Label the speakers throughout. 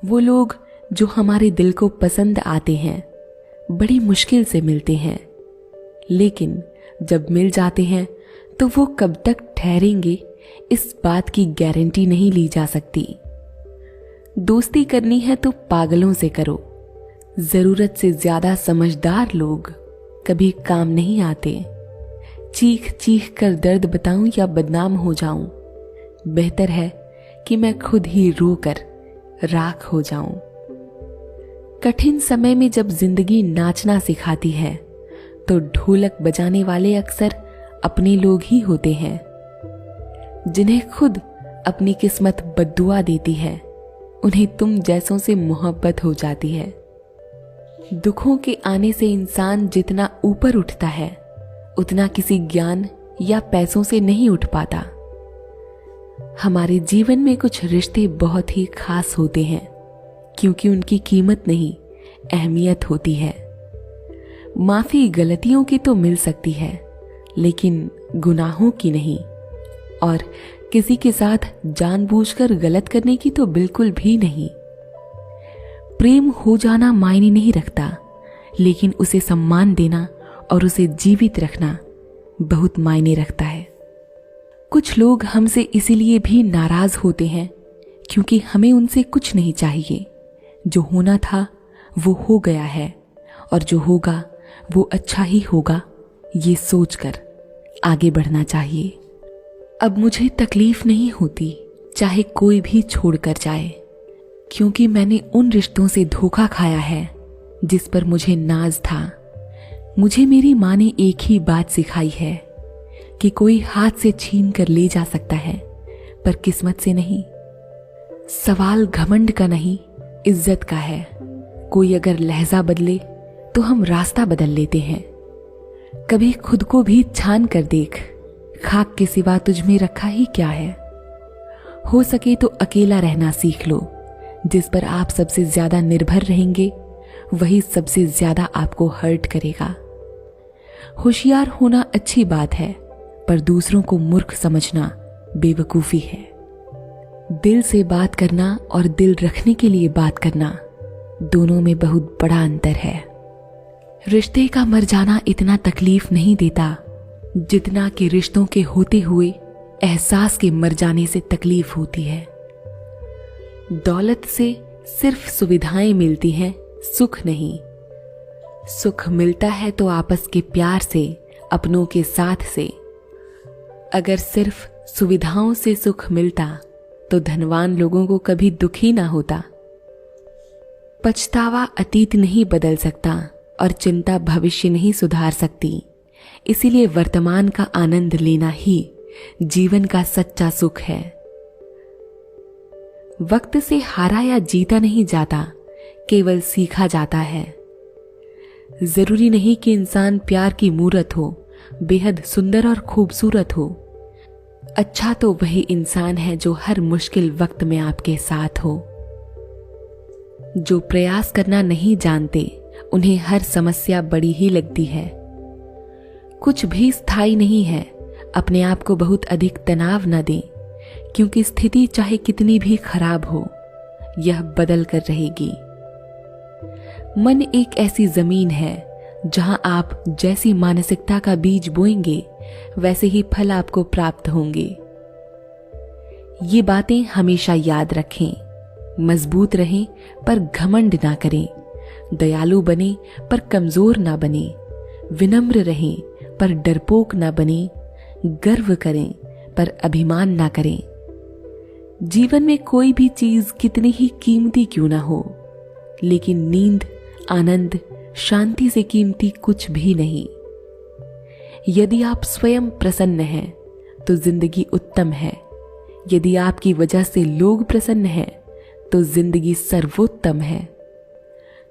Speaker 1: वो लोग जो हमारे दिल को पसंद आते हैं बड़ी मुश्किल से मिलते हैं, लेकिन जब मिल जाते हैं तो वो कब तक ठहरेंगे इस बात की गारंटी नहीं ली जा सकती। दोस्ती करनी है तो पागलों से करो। जरूरत से ज्यादा समझदार लोग कभी काम नहीं आते। चीख चीख कर दर्द बताऊं या बदनाम हो जाऊं, बेहतर है कि मैं खुद ही रोकर राख हो जाऊं। कठिन समय में जब जिंदगी नाचना सिखाती है तो ढोलक बजाने वाले अक्सर अपने लोग ही होते हैं। जिन्हें खुद अपनी किस्मत बद्दुआ देती है उन्हें तुम जैसों से मोहब्बत हो जाती है। दुखों के आने से इंसान जितना ऊपर उठता है उतना किसी ज्ञान या पैसों से नहीं उठ पाता। हमारे जीवन में कुछ रिश्ते बहुत ही खास होते हैं क्योंकि उनकी कीमत नहीं, अहमियत होती है। माफी गलतियों की तो मिल सकती है लेकिन गुनाहों की नहीं, और किसी के साथ जानबूझकर गलत करने की तो बिल्कुल भी नहीं। प्रेम हो जाना मायने नहीं रखता, लेकिन उसे सम्मान देना और उसे जीवित रखना बहुत मायने रखता है। कुछ लोग हमसे इसीलिए भी नाराज होते हैं क्योंकि हमें उनसे कुछ नहीं चाहिए। जो होना था वो हो गया है और जो होगा वो अच्छा ही होगा, ये सोचकर आगे बढ़ना चाहिए। अब मुझे तकलीफ नहीं होती चाहे कोई भी छोड़कर जाए, क्योंकि मैंने उन रिश्तों से धोखा खाया है जिस पर मुझे नाज था। मुझे मेरी माँ ने एक ही बात सिखाई है कि कोई हाथ से छीन कर ले जा सकता है पर किस्मत से नहीं। सवाल घमंड का नहीं, इज्जत का है। कोई अगर लहजा बदले तो हम रास्ता बदल लेते हैं। कभी खुद को भी छान कर देख, खाक के सिवा तुझ में रखा ही क्या है। हो सके तो अकेला रहना सीख लो। जिस पर आप सबसे ज्यादा निर्भर रहेंगे वही सबसे ज्यादा आपको हर्ट करेगा। होशियार होना अच्छी बात है पर दूसरों को मूर्ख समझना बेवकूफी है। दिल से बात करना और दिल रखने के लिए बात करना, दोनों में बहुत बड़ा अंतर है। रिश्ते का मर जाना इतना तकलीफ नहीं देता जितना कि रिश्तों के होते हुए एहसास के मर जाने से तकलीफ होती है। दौलत से सिर्फ सुविधाएं मिलती हैं, सुख नहीं। सुख मिलता है तो आपस के प्यार से, अपनों के साथ से। अगर सिर्फ सुविधाओं से सुख मिलता तो धनवान लोगों को कभी दुख ही ना होता। पछतावा अतीत नहीं बदल सकता और चिंता भविष्य नहीं सुधार सकती। इसीलिए वर्तमान का आनंद लेना ही जीवन का सच्चा सुख है। वक्त से हारा या जीता नहीं जाता, केवल सीखा जाता है। जरूरी नहीं कि इंसान प्यार की मूरत हो, बेहद सुंदर और खूबसूरत हो। अच्छा तो वही इंसान है जो हर मुश्किल वक्त में आपके साथ हो। जो प्रयास करना नहीं जानते उन्हें हर समस्या बड़ी ही लगती है। कुछ भी स्थायी नहीं है। अपने आप को बहुत अधिक तनाव न दें, क्योंकि स्थिति चाहे कितनी भी खराब हो, यह बदल कर रहेगी। मन एक ऐसी जमीन है जहां आप जैसी मानसिकता का बीज बोएंगे वैसे ही फल आपको प्राप्त होंगे। ये बातें हमेशा याद रखें। मजबूत रहें पर घमंड ना करें। दयालु बने पर कमजोर ना बने। विनम्र रहें पर डरपोक ना बने। गर्व करें पर अभिमान ना करें। जीवन में कोई भी चीज कितनी ही कीमती क्यों ना हो, लेकिन नींद, आनंद, शांति से कीमती कुछ भी नहीं। यदि आप स्वयं प्रसन्न हैं तो जिंदगी उत्तम है। यदि आपकी वजह से लोग प्रसन्न हैं तो जिंदगी सर्वोत्तम है।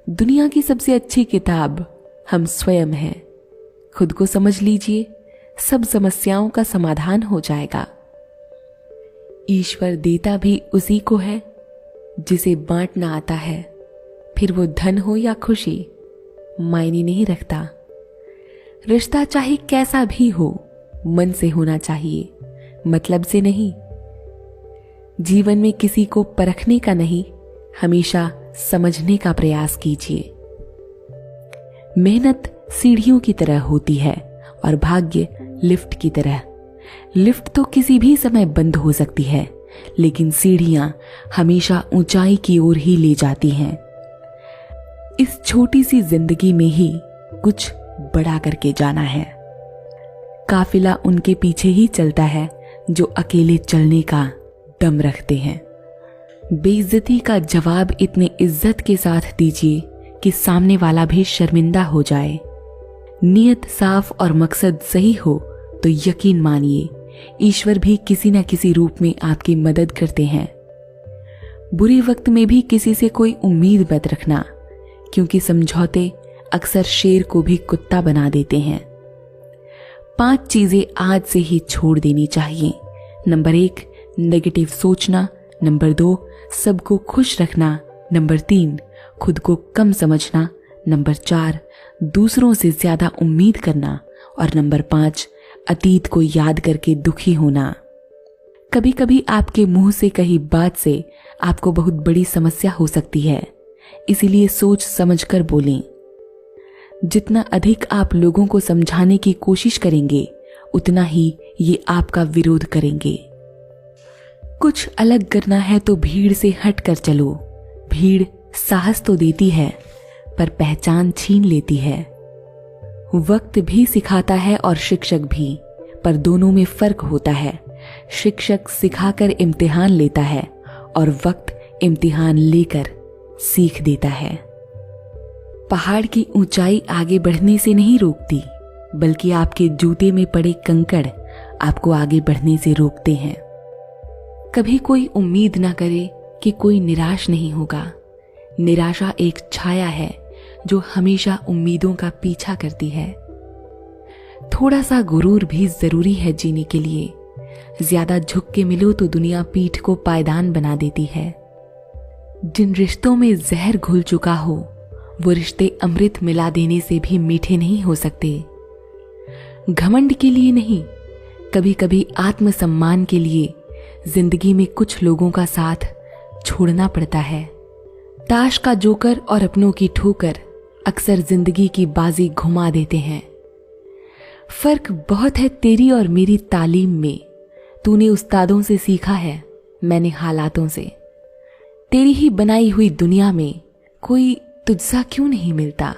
Speaker 1: दुनिया की सबसे अच्छी किताब हम स्वयं हैं। खुद को समझ लीजिए, सब समस्याओं का समाधान हो जाएगा। ईश्वर देता भी उसी को है जिसे बांटना आता है। फिर वो धन हो या खुशी, मायने नहीं रखता। रिश्ता चाहे कैसा भी हो, मन से होना चाहिए, मतलब से नहीं। जीवन में किसी को परखने का नहीं, हमेशा समझने का प्रयास कीजिए। मेहनत सीढ़ियों की तरह होती है और भाग्य लिफ्ट की तरह। लिफ्ट तो किसी भी समय बंद हो सकती है, लेकिन सीढ़ियां हमेशा ऊंचाई की ओर ही ले जाती हैं। इस छोटी सी जिंदगी में ही कुछ बड़ा करके जाना है। काफिला उनके पीछे ही चलता है जो अकेले चलने का दम रखते हैं। बेइज्जती का जवाब इतने इज्जत के साथ दीजिए कि सामने वाला भी शर्मिंदा हो जाए। नियत साफ और मकसद सही हो तो यकीन मानिए ईश्वर भी किसी न किसी रूप में आपकी मदद करते हैं। बुरे वक्त में भी किसी से कोई उम्मीद मत रखना, क्योंकि समझौते अक्सर शेर को भी कुत्ता बना देते हैं। 5 चीजें आज से ही छोड़ देनी चाहिए। नंबर 1, नेगेटिव सोचना। नंबर 2, सबको खुश रखना। नंबर 3, खुद को कम समझना। नंबर 4, दूसरों से ज्यादा उम्मीद करना। और नंबर 5, अतीत को याद करके दुखी होना। कभी कभी आपके मुंह से कही बात से आपको बहुत बड़ी समस्या हो सकती है, इसीलिए सोच समझकर बोलें। जितना अधिक आप लोगों को समझाने की कोशिश करेंगे, उतना ही ये आपका विरोध करेंगे। कुछ अलग करना है तो भीड़ से हट कर चलो। भीड़ साहस तो देती है, पर पहचान छीन लेती है। वक्त भी सिखाता है और शिक्षक भी, पर दोनों में फर्क होता है। शिक्षक सिखाकर इम्तिहान लेता है और वक्त इम्तिहान लेकर सीख देता है। पहाड़ की ऊंचाई आगे बढ़ने से नहीं रोकती, बल्कि आपके जूते में पड़े कंकड़ आपको आगे बढ़ने से रोकते हैं। कभी कोई उम्मीद ना करे कि कोई निराश नहीं होगा। निराशा एक छाया है जो हमेशा उम्मीदों का पीछा करती है। थोड़ा सा गुरूर भी जरूरी है जीने के लिए। ज्यादा झुक के मिलो तो दुनिया पीठ को पायदान बना देती है। जिन रिश्तों में जहर घुल चुका हो, वो रिश्ते अमृत मिला देने से भी मीठे नहीं हो सकते। घमंड के लिए नहीं, कभी कभी आत्मसम्मान के लिए जिंदगी में कुछ लोगों का साथ छोड़ना पड़ता है। ताश का जोकर और अपनों की ठोकर अक्सर जिंदगी की बाजी घुमा देते हैं। फर्क बहुत है तेरी और मेरी तालीम में। तूने उस्तादों से सीखा है, मैंने हालातों से। तेरी ही बनाई हुई दुनिया में कोई तुझसा क्यों नहीं मिलता।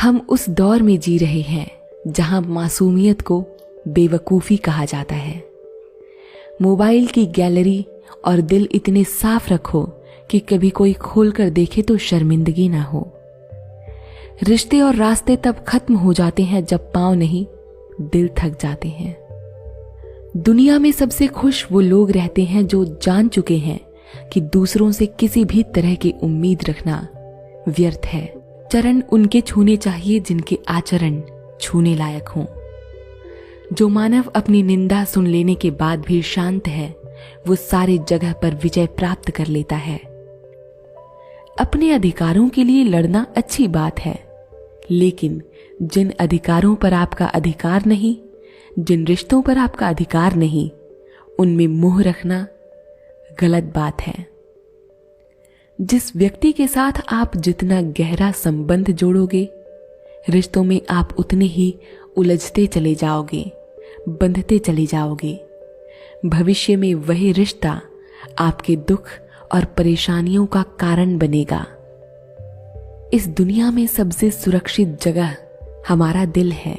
Speaker 1: हम उस दौर में जी रहे हैं जहां मासूमियत को बेवकूफी कहा जाता है। मोबाइल की गैलरी और दिल इतने साफ रखो कि कभी कोई खोलकर देखे तो शर्मिंदगी ना हो। रिश्ते और रास्ते तब खत्म हो जाते हैं जब पांव नहीं, दिल थक जाते हैं। दुनिया में सबसे खुश वो लोग रहते हैं जो जान चुके हैं कि दूसरों से किसी भी तरह की उम्मीद रखना व्यर्थ है। चरण उनके छूने चाहिए जिनके आचरण छूने लायक हों। जो मानव अपनी निंदा सुन लेने के बाद भी शांत है, वो सारे जगह पर विजय प्राप्त कर लेता है। अपने अधिकारों के लिए लड़ना अच्छी बात है, लेकिन जिन अधिकारों पर आपका अधिकार नहीं, जिन रिश्तों पर आपका अधिकार नहीं, उनमें मोह रखना गलत बात है। जिस व्यक्ति के साथ आप जितना गहरा संबंध जोड़ोगे, रिश्तों में आप उतने ही उलझते चले जाओगे, बंधते चले जाओगे। भविष्य में वही रिश्ता आपके दुख और परेशानियों का कारण बनेगा। इस दुनिया में सबसे सुरक्षित जगह हमारा दिल है।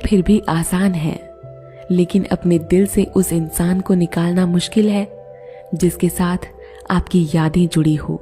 Speaker 1: फिर भी आसान है, लेकिन अपने दिल से उस इंसान को निकालना मुश्किल है जिसके साथ आपकी यादें जुड़ी हो।